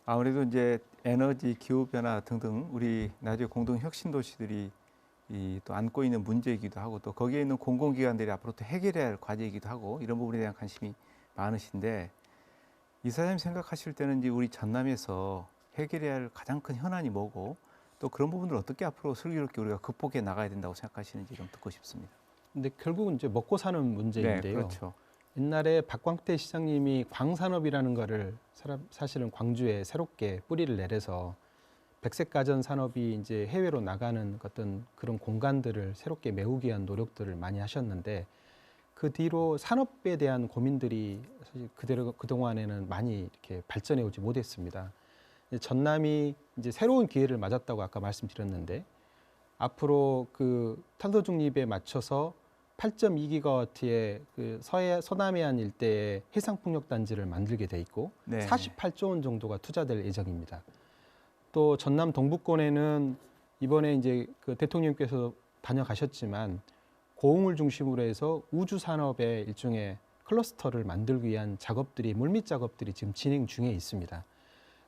아무래도 이제 에너지, 기후 변화 등등 우리 나주의 공동 혁신 도시들이 또 안고 있는 문제이기도 하고 또 거기에 있는 공공기관들이 앞으로 또 해결해야 할 과제이기도 하고 이런 부분에 대한 관심이 많으신데 이사장님 생각하실 때는 이제 우리 전남에서 해결해야 할 가장 큰 현안이 뭐고 또 그런 부분을 어떻게 앞으로 슬기롭게 우리가 극복해 나가야 된다고 생각하시는지 좀 듣고 싶습니다. 근데 결국은 이제 먹고 사는 문제인데요. 네, 그렇죠. 옛날에 박광태 시장님이 광산업이라는 거를 사실은 광주에 새롭게 뿌리를 내려서 백색 가전 산업이 이제 해외로 나가는 어떤 그런 공간들을 새롭게 메우기 위한 노력들을 많이 하셨는데 그 뒤로 산업에 대한 고민들이 사실 그대로 그동안에는 많이 이렇게 발전해 오지 못했습니다. 전남이 이제 새로운 기회를 맞았다고 아까 말씀드렸는데 앞으로 그 탄소 중립에 맞춰서 8.2기가와트의 그 서남해안 일대에 해상풍력 단지를 만들게 돼 있고 네. 48조 원 정도가 투자될 예정입니다. 또 전남 동부권에는 이번에 이제 그 대통령께서 다녀가셨지만 고흥을 중심으로 해서 우주 산업의 일종의 클러스터를 만들기 위한 작업들이 물밑 작업들이 지금 진행 중에 있습니다.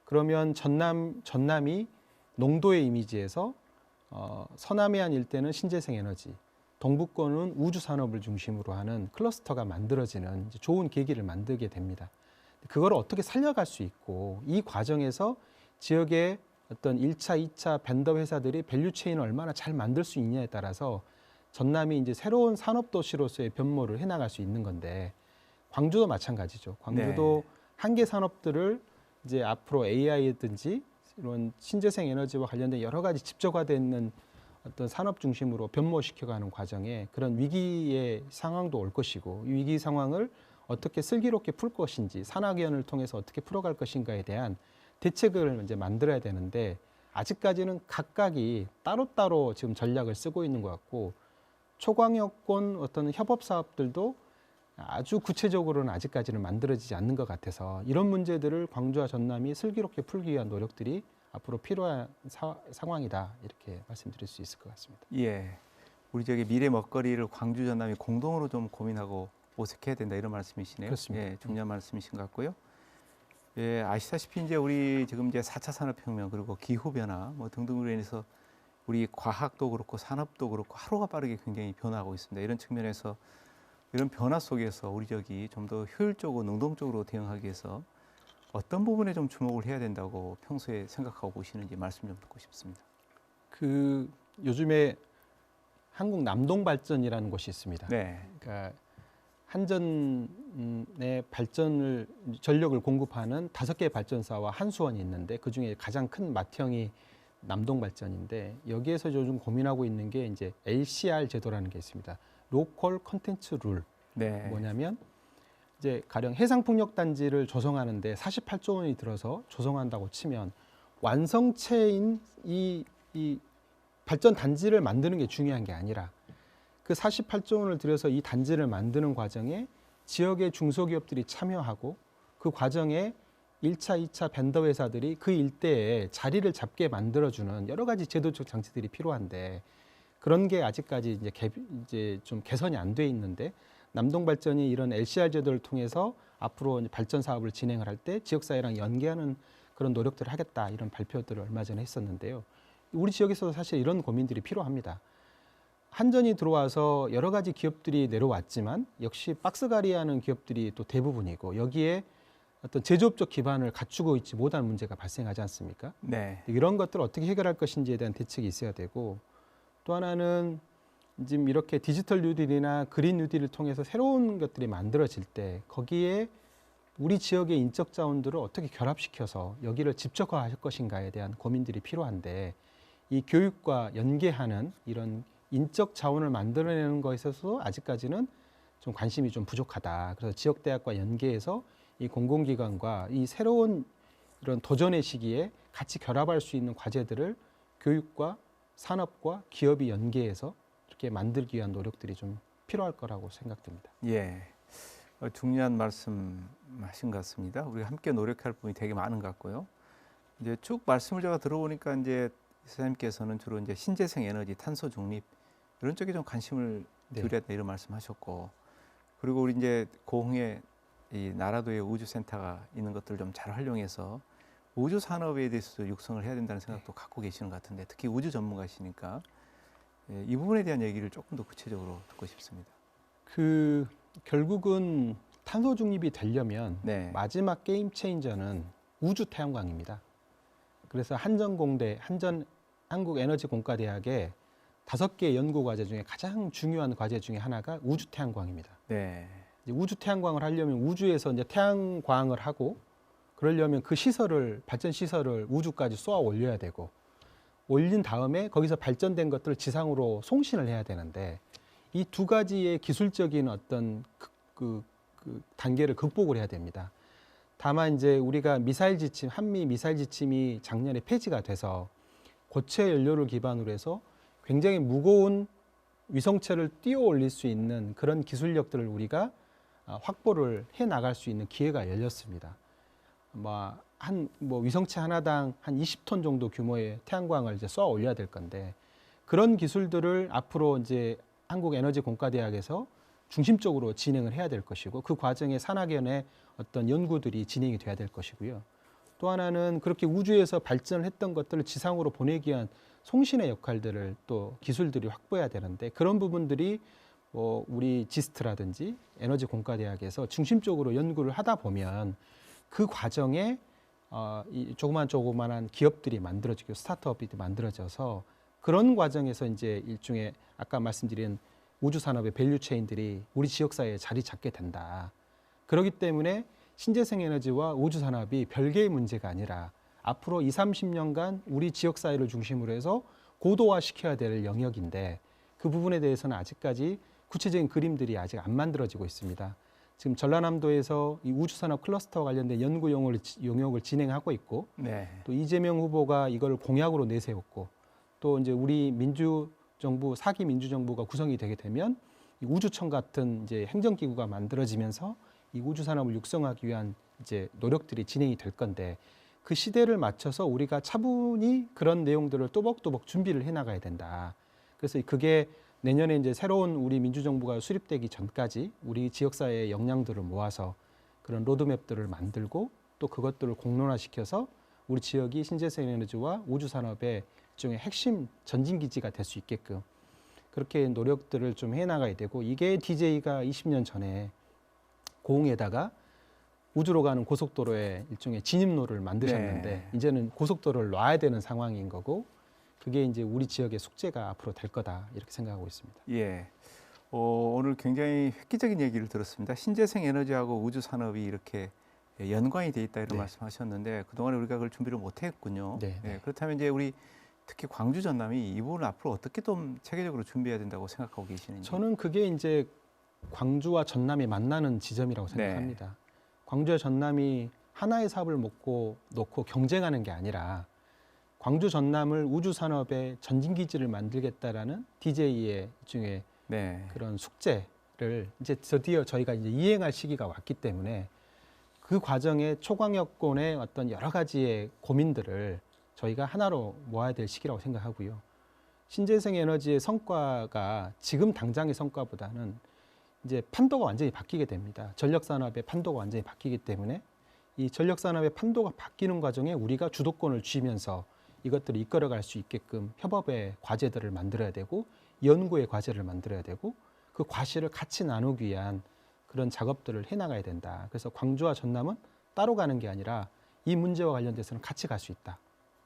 그러면 전남이 농도의 이미지에서 서남해안 일대는 신재생 에너지, 동부권은 우주 산업을 중심으로 하는 클러스터가 만들어지는 이제 좋은 계기를 만들게 됩니다. 그걸 어떻게 살려갈 수 있고 이 과정에서 지역의 어떤 1차, 2차 벤더 회사들이 밸류체인을 얼마나 잘 만들 수 있냐에 따라서 전남이 이제 새로운 산업 도시로서의 변모를 해나갈 수 있는 건데 광주도 마찬가지죠. 광주도 네. 한계 산업들을 이제 앞으로 AI든지 이런 신재생 에너지와 관련된 여러 가지 집적화되어 있는 어떤 산업 중심으로 변모시켜가는 과정에 그런 위기의 상황도 올 것이고 이 위기 상황을 어떻게 슬기롭게 풀 것인지 산학위원을 통해서 어떻게 풀어갈 것인가에 대한 대책을 이제 만들어야 되는데 아직까지는 각각이 따로따로 지금 전략을 쓰고 있는 것 같고 초광역권 어떤 협업 사업들도 아주 구체적으로는 아직까지는 만들어지지 않는 것 같아서 이런 문제들을 광주와 전남이 슬기롭게 풀기 위한 노력들이 앞으로 필요한 상황이다 이렇게 말씀드릴 수 있을 것 같습니다. 예. 우리 저기 미래 먹거리를 광주 전남이 공동으로 좀 고민하고 모색해야 된다 이런 말씀이시네요. 그렇습니다. 예, 중요한 말씀이신 것 같고요. 예, 아시다시피 이제 우리 지금 이제 4차 산업혁명 그리고 기후 변화 뭐 등등으로 인해서 우리 과학도 그렇고 산업도 그렇고 하루가 빠르게 굉장히 변화하고 있습니다. 이런 측면에서 이런 변화 속에서 우리 저기 좀 더 효율적으로 능동적으로 대응하기 위해서 어떤 부분에 좀 주목을 해야 된다고 평소에 생각하고 보시는지 말씀 좀 듣고 싶습니다. 그 요즘에 한국 남동발전이라는 곳이 있습니다. 네. 그러니까 한전의 발전을 전력을 공급하는 5개의 발전사와 한수원이 있는데 그 중에 가장 큰 맏형이 남동발전인데 여기에서 요즘 고민하고 있는 게 이제 LCR 제도라는 게 있습니다. 로컬 컨텐츠 룰. 네. 뭐냐면 이제 가령 해상풍력 단지를 조성하는데 48조 원이 들어서 조성한다고 치면 완성체인 이 발전 단지를 만드는 게 중요한 게 아니라 그 48조 원을 들여서 이 단지를 만드는 과정에 지역의 중소기업들이 참여하고 그 과정에 1차, 2차 벤더 회사들이 그 일대에 자리를 잡게 만들어주는 여러 가지 제도적 장치들이 필요한데 그런 게 아직까지 이제 좀 개선이 안 돼 있는데 남동발전이 이런 LCR 제도를 통해서 앞으로 발전 사업을 진행을 할 때 지역사회랑 연계하는 그런 노력들을 하겠다 이런 발표들을 얼마 전에 했었는데요. 우리 지역에서도 사실 이런 고민들이 필요합니다. 한전이 들어와서 여러 가지 기업들이 내려왔지만 역시 박스가리하는 기업들이 또 대부분이고 여기에 어떤 제조업적 기반을 갖추고 있지 못한 문제가 발생하지 않습니까? 네. 이런 것들을 어떻게 해결할 것인지에 대한 대책이 있어야 되고 또 하나는 지금 이렇게 디지털 뉴딜이나 그린 뉴딜을 통해서 새로운 것들이 만들어질 때 거기에 우리 지역의 인적 자원들을 어떻게 결합시켜서 여기를 집적화할 것인가에 대한 고민들이 필요한데 이 교육과 연계하는 이런 인적 자원을 만들어내는 것에 있어서 아직까지는 좀 관심이 좀 부족하다. 그래서 지역대학과 연계해서 이 공공기관과 이 새로운 이런 도전의 시기에 같이 결합할 수 있는 과제들을 교육과 산업과 기업이 연계해서 이렇게 만들기 위한 노력들이 좀 필요할 거라고 생각됩니다. 예, 중요한 말씀하신 것 같습니다. 우리가 함께 노력할 부분이 되게 많은 것 같고요. 이제 쭉 말씀을 제가 들어보니까 이제 이사님께서는 주로 이제 신재생 에너지, 탄소 중립 이런 쪽에 좀 관심을 네. 기울여야 된다 이런 말씀하셨고, 그리고 우리 이제 고흥에 이 나라도에 우주센터가 있는 것들을 좀 잘 활용해서 우주 산업에 대해서 육성을 해야 된다는 생각도 갖고 계시는 것 같은데, 특히 우주 전문가시니까 이 부분에 대한 얘기를 조금 더 구체적으로 듣고 싶습니다. 그 결국은 탄소 중립이 되려면 네. 마지막 게임 체인저는 우주 태양광입니다. 그래서 한전 한국에너지공과대학의 5개 연구 과제 중에 가장 중요한 과제 중에 하나가 우주 태양광입니다. 네. 이제 우주 태양광을 하려면 우주에서 이제 태양광을 하고, 그러려면 그 시설을, 발전 시설을 우주까지 쏘아 올려야 되고, 올린 다음에 거기서 발전된 것들을 지상으로 송신을 해야 되는데, 이 두 가지의 기술적인 어떤 그 단계를 극복을 해야 됩니다. 다만 이제 우리가 미사일 지침, 한미 미사일 지침이 작년에 폐지가 돼서 고체 연료를 기반으로 해서 굉장히 무거운 위성체를 띄워 올릴 수 있는 그런 기술력들을 우리가 확보를 해 나갈 수 있는 기회가 열렸습니다. 위성체 하나당 한 20톤 정도 규모의 태양광을 이제 쏘아 올려야 될 건데, 그런 기술들을 앞으로 이제 한국에너지공과대학에서 중심적으로 진행을 해야 될 것이고, 그 과정에 산학연의 어떤 연구들이 진행이 돼야 될 것이고요. 또 하나는 그렇게 우주에서 발전을 했던 것들을 지상으로 보내기 위한 송신의 역할들을 또 기술들이 확보해야 되는데, 그런 부분들이 우리 지스트라든지 에너지공과대학에서 중심적으로 연구를 하다 보면 그 과정에 이 조그만한 기업들이 만들어지고 스타트업이 만들어져서, 그런 과정에서 이제 일종의 아까 말씀드린 우주 산업의 밸류 체인들이 우리 지역 사회에 자리 잡게 된다. 그렇기 때문에 신재생 에너지와 우주 산업이 별개의 문제가 아니라 앞으로 20-30년간 우리 지역 사회를 중심으로 해서 고도화 시켜야 될 영역인데, 그 부분에 대해서는 아직까지 구체적인 그림들이 아직 안 만들어지고 있습니다. 지금 전라남도에서 이 우주산업 클러스터와 관련된 연구 용역을 진행하고 있고, 네. 또 이재명 후보가 이걸 공약으로 내세웠고, 또 이제 우리 민주정부 4기 민주정부가 구성이 되게 되면 이 우주청 같은 이제 행정기구가 만들어지면서 이 우주산업을 육성하기 위한 이제 노력들이 진행이 될 건데, 그 시대를 맞춰서 우리가 차분히 그런 내용들을 또박또박 준비를 해나가야 된다. 그래서 그게 내년에 이제 새로운 우리 민주정부가 수립되기 전까지 우리 지역사회의 역량들을 모아서 그런 로드맵들을 만들고, 또 그것들을 공론화시켜서 우리 지역이 신재생 에너지와 우주산업의 일종의 핵심 전진기지가 될 수 있게끔 그렇게 노력들을 좀 해나가야 되고, 이게 DJ가 20년 전에 고흥에다가 우주로 가는 고속도로에 일종의 진입로를 만드셨는데, 네. 이제는 고속도로를 놔야 되는 상황인 거고, 그게 이제 우리 지역의 숙제가 앞으로 될 거다, 이렇게 생각하고 있습니다. 예. 오늘 굉장히 획기적인 얘기를 들었습니다. 신재생 에너지하고 우주 산업이 이렇게 연관이 돼 있다 이런 네. 말씀하셨는데, 그동안에 우리가 그걸 준비를 못 했군요. 네, 네. 그렇다면 이제 우리 특히 광주 전남이 이 부분을 앞으로 어떻게 좀 체계적으로 준비해야 된다고 생각하고 계시는지. 저는 그게 이제 광주와 전남이 만나는 지점이라고 생각합니다. 광주와 전남이 하나의 사업을 놓고 경쟁하는 게 아니라, 광주 전남을 우주 산업의 전진기지를 만들겠다라는 DJ의 중에 그런 숙제를 이제 드디어 저희가 이제 이행할 시기가 왔기 때문에, 그 과정에 초광역권의 어떤 여러 가지의 고민들을 저희가 하나로 모아야 될 시기라고 생각하고요. 신재생 에너지의 성과가 지금 당장의 성과보다는 이제 판도가 완전히 바뀌게 됩니다. 전력 산업의 판도가 완전히 바뀌기 때문에, 이 전력 산업의 판도가 바뀌는 과정에 우리가 주도권을 쥐면서 이것들을 이끌어갈 수 있게끔 협업의 과제들을 만들어야 되고, 연구의 과제를 만들어야 되고, 그 과실을 같이 나누기 위한 그런 작업들을 해나가야 된다. 그래서 광주와 전남은 따로 가는 게 아니라 이 문제와 관련돼서는 같이 갈 수 있다.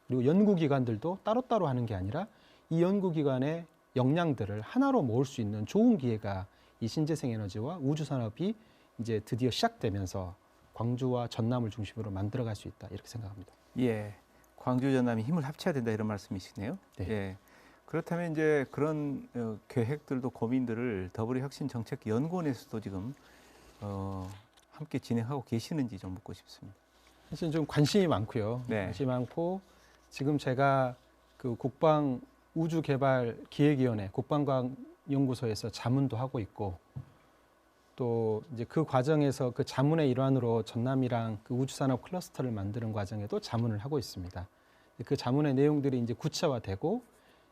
그리고 연구기관들도 따로따로 하는 게 아니라 이 연구기관의 역량들을 하나로 모을 수 있는 좋은 기회가 이 신재생 에너지와 우주 산업이 이제 드디어 시작되면서 광주와 전남을 중심으로 만들어갈 수 있다, 이렇게 생각합니다. 예. 광주 전남이 힘을 합쳐야 된다 이런 말씀이시네요. 네. 예. 그렇다면 이제 그런 계획들도 고민들을 더불어혁신정책연구원에서도 지금 함께 진행하고 계시는지 좀 묻고 싶습니다. 사실 좀 관심이 많고요. 네. 관심이 많고, 지금 제가 그 국방우주개발기획위원회 국방과학연구소에서 자문도 하고 있고 또 이제 그 과정에서 그 자문의 일환으로 전남이랑 그 우주산업 클러스터를 만드는 과정에도 자문을 하고 있습니다. 그 자문의 내용들이 이제 구체화되고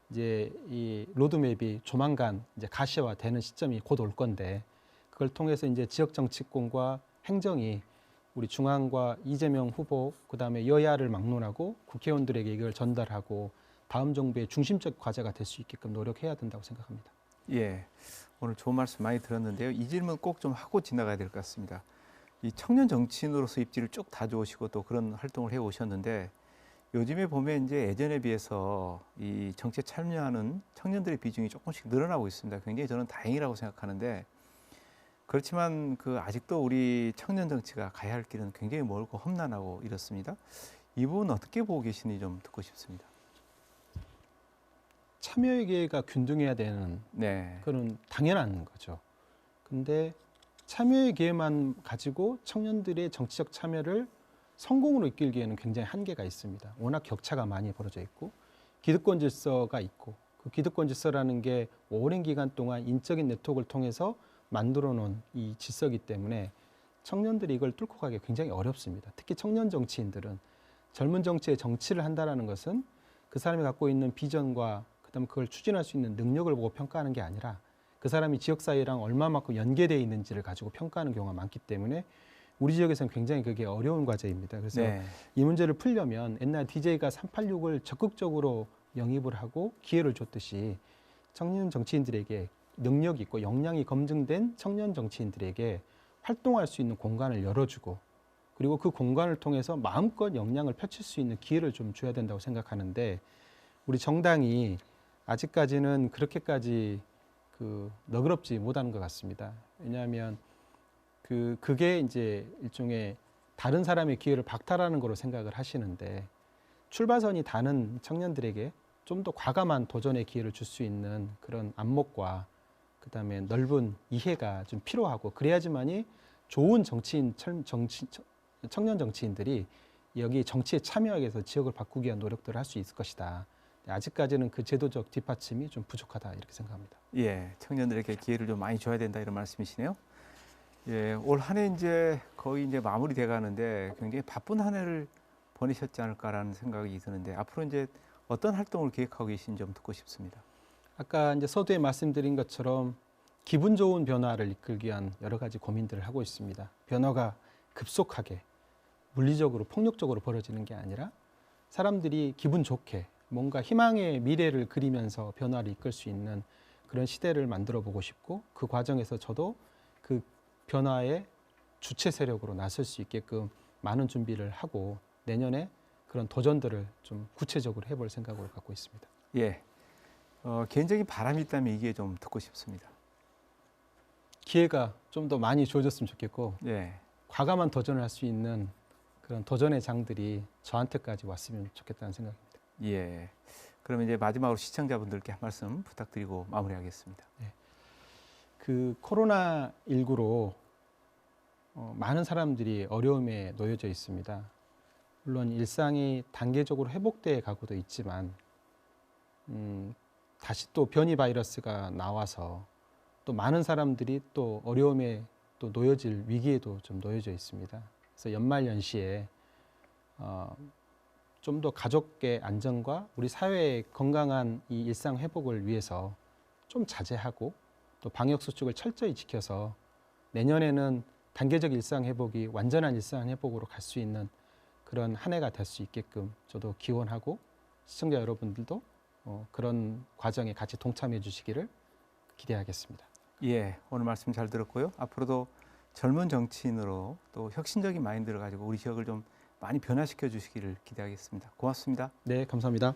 이제 이 로드맵이 조만간 이제 가시화되는 시점이 곧 올 건데 그걸 통해서 이제 지역 정치권과 행정이 우리 중앙과 이재명 후보 그다음에 여야를 막론하고 국회의원들에게 이걸 전달하고 다음 정부의 중심적 과제가 될 수 있게끔 노력해야 된다고 생각합니다. 예, 오늘 좋은 말씀 많이 들었는데요. 이 질문 꼭 좀 하고 지나가야 될 것 같습니다. 이 청년 정치인으로서 입지를 쭉 다져오시고 또 그런 활동을 해 오셨는데 요즘에 보면 이제 예전에 비해서 이 정치에 참여하는 청년들의 비중이 조금씩 늘어나고 있습니다. 굉장히 저는 다행이라고 생각하는데 그렇지만 그 아직도 우리 청년 정치가 가야 할 길은 굉장히 멀고 험난하고 이렇습니다. 이 부분 어떻게 보고 계시는지 좀 듣고 싶습니다. 참여의 기회가 균등해야 되는 네, 그건 당연한 거죠. 근데 참여의 기회만 가지고 청년들의 정치적 참여를 성공으로 이끌기에는 굉장히 한계가 있습니다. 워낙 격차가 많이 벌어져 있고 기득권 질서가 있고 그 기득권 질서라는 게 오랜 기간 동안 인적인 네트워크를 통해서 만들어 놓은 이 질서이기 때문에 청년들이 이걸 뚫고 가기 굉장히 어렵습니다. 특히 청년 정치인들은 젊은 정치에 정치를 한다는 것은 그 사람이 갖고 있는 비전과 그다음에 그걸 추진할 수 있는 능력을 보고 평가하는 게 아니라 그 사람이 지역사회랑 얼마만큼 연계되어 있는지를 가지고 평가하는 경우가 많기 때문에 우리 지역에서는 굉장히 그게 어려운 과제입니다. 그래서 네, 이 문제를 풀려면 옛날 DJ가 386을 적극적으로 영입을 하고 기회를 줬듯이 청년 정치인들에게 능력이 있고 역량이 검증된 청년 정치인들에게 활동할 수 있는 공간을 열어주고 그리고 그 공간을 통해서 마음껏 역량을 펼칠 수 있는 기회를 좀 줘야 된다고 생각하는데 우리 정당이 아직까지는 그렇게까지 너그럽지 못한 것 같습니다. 왜냐하면 그게 이제 일종의 다른 사람의 기회를 박탈하는 거로 생각을 하시는데 출발선이 다른 청년들에게 좀 더 과감한 도전의 기회를 줄 수 있는 그런 안목과 그다음에 넓은 이해가 좀 필요하고 그래야지만이 좋은 청년 정치인들이 여기 정치에 참여하기 위해서 지역을 바꾸기 위한 노력들을 할 수 있을 것이다. 아직까지는 그 제도적 뒷받침이 좀 부족하다 이렇게 생각합니다. 예, 청년들에게 기회를 좀 많이 줘야 된다 이런 말씀이시네요. 예, 올 한 해 이제 거의 이제 마무리돼 가는데 굉장히 바쁜 한 해를 보내셨지 않을까라는 생각이 드는데 앞으로 이제 어떤 활동을 계획하고 계신지 좀 듣고 싶습니다. 아까 이제 서두에 말씀드린 것처럼 기분 좋은 변화를 이끌기 위한 여러 가지 고민들을 하고 있습니다. 변화가 급속하게 물리적으로 폭력적으로 벌어지는 게 아니라 사람들이 기분 좋게 뭔가 희망의 미래를 그리면서 변화를 이끌 수 있는 그런 시대를 만들어 보고 싶고 그 과정에서 저도 그 변화의 주체 세력으로 나설 수 있게끔 많은 준비를 하고 내년에 그런 도전들을 좀 구체적으로 해볼 생각을 갖고 있습니다. 예, 개인적인 바람이 있다면 이게 좀 듣고 싶습니다. 기회가 좀 더 많이 주어졌으면 좋겠고 예, 과감한 도전을 할 수 있는 그런 도전의 장들이 저한테까지 왔으면 좋겠다는 생각입니다. 예. 그러면 이제 마지막으로 시청자분들께 한 말씀 부탁드리고 마무리하겠습니다. 그 코로나19로 많은 사람들이 어려움에 놓여져 있습니다. 물론 일상이 단계적으로 회복돼 가고도 있지만 다시 또 변이 바이러스가 나와서 또 많은 사람들이 또 어려움에 또 놓여질 위기에도 좀 놓여져 있습니다. 그래서 연말 연시에 좀 더 가족의 안전과 우리 사회의 건강한 이 일상 회복을 위해서 좀 자제하고 또 방역 수칙을 철저히 지켜서 내년에는 단계적 일상 회복이 완전한 일상 회복으로 갈 수 있는 그런 한 해가 될 수 있게끔 저도 기원하고 시청자 여러분들도 그런 과정에 같이 동참해 주시기를 기대하겠습니다. 예, 오늘 말씀 잘 들었고요. 앞으로도 젊은 정치인으로 또 혁신적인 마인드를 가지고 우리 지역을 좀 많이 변화시켜 주시기를 기대하겠습니다. 고맙습니다. 네, 감사합니다.